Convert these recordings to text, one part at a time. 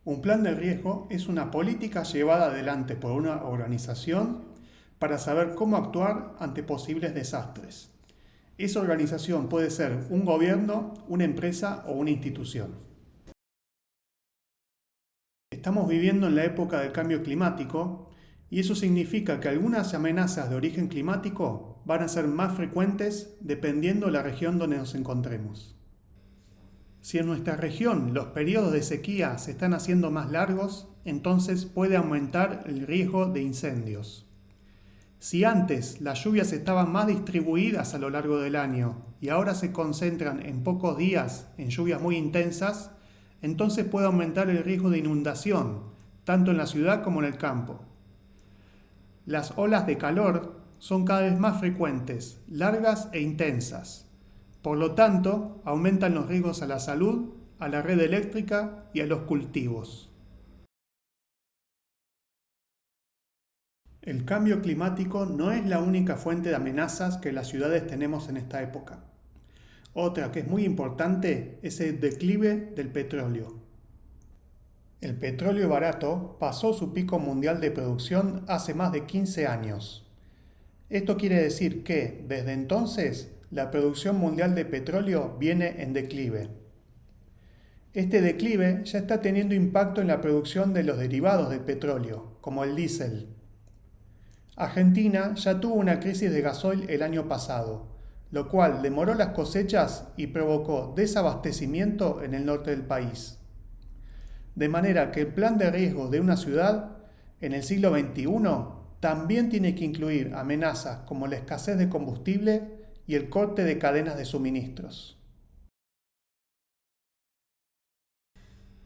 Un plan de riesgo es una política llevada adelante por una organización para saber cómo actuar ante posibles desastres. Esa organización puede ser un gobierno, una empresa o una institución. Estamos viviendo en la época del cambio climático y eso significa que algunas amenazas de origen climático van a ser más frecuentes dependiendo de la región donde nos encontremos. Si en nuestra región los periodos de sequía se están haciendo más largos, entonces puede aumentar el riesgo de incendios. Si antes las lluvias estaban más distribuidas a lo largo del año y ahora se concentran en pocos días en lluvias muy intensas, entonces puede aumentar el riesgo de inundación, tanto en la ciudad como en el campo. Las olas de calor son cada vez más frecuentes, largas e intensas. Por lo tanto, aumentan los riesgos a la salud, a la red eléctrica y a los cultivos. El cambio climático no es la única fuente de amenazas que las ciudades tenemos en esta época. Otra que es muy importante es el declive del petróleo. El petróleo barato pasó su pico mundial de producción hace más de 15 años. Esto quiere decir que, desde entonces, la producción mundial de petróleo viene en declive. Este declive ya está teniendo impacto en la producción de los derivados del petróleo, como el diésel. Argentina ya tuvo una crisis de gasoil el año pasado, lo cual demoró las cosechas y provocó desabastecimiento en el norte del país. De manera que el plan de riesgo de una ciudad en el siglo XXI también tiene que incluir amenazas como la escasez de combustible y el corte de cadenas de suministros.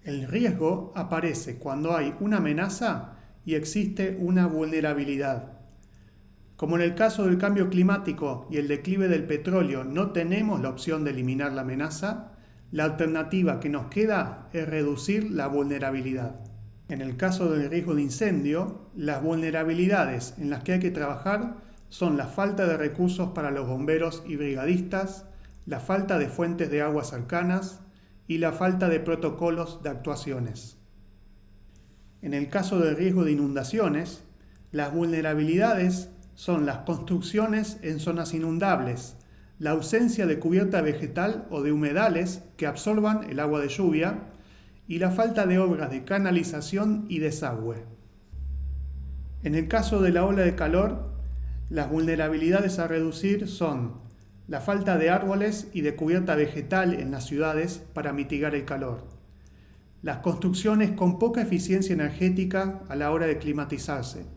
El riesgo aparece cuando hay una amenaza y existe una vulnerabilidad. Como en el caso del cambio climático y el declive del petróleo no tenemos la opción de eliminar la amenaza, la alternativa que nos queda es reducir la vulnerabilidad. En el caso del riesgo de incendio, las vulnerabilidades en las que hay que trabajar son la falta de recursos para los bomberos y brigadistas, la falta de fuentes de agua cercanas y la falta de protocolos de actuaciones. En el caso del riesgo de inundaciones, las vulnerabilidades son las construcciones en zonas inundables, la ausencia de cubierta vegetal o de humedales que absorban el agua de lluvia y la falta de obras de canalización y desagüe. En el caso de la ola de calor, las vulnerabilidades a reducir son la falta de árboles y de cubierta vegetal en las ciudades para mitigar el calor, las construcciones con poca eficiencia energética a la hora de climatizarse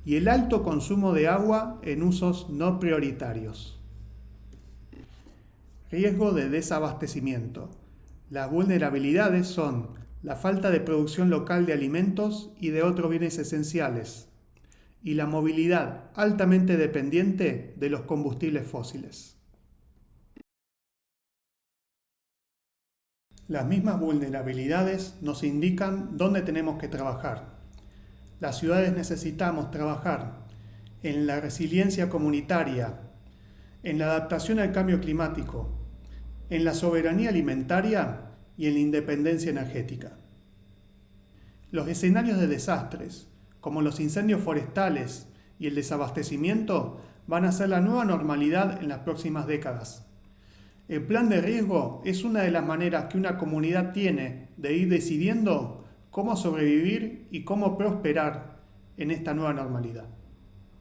y el alto consumo de agua en usos no prioritarios. Riesgo de desabastecimiento. Las vulnerabilidades son la falta de producción local de alimentos y de otros bienes esenciales, y la movilidad altamente dependiente de los combustibles fósiles. Las mismas vulnerabilidades nos indican dónde tenemos que trabajar. Las ciudades necesitamos trabajar en la resiliencia comunitaria, en la adaptación al cambio climático, en la soberanía alimentaria y en la independencia energética. Los escenarios de desastres, como los incendios forestales y el desabastecimiento, van a ser la nueva normalidad en las próximas décadas. El plan de riesgo es una de las maneras que una comunidad tiene de ir decidiendo cómo sobrevivir y cómo prosperar en esta nueva normalidad.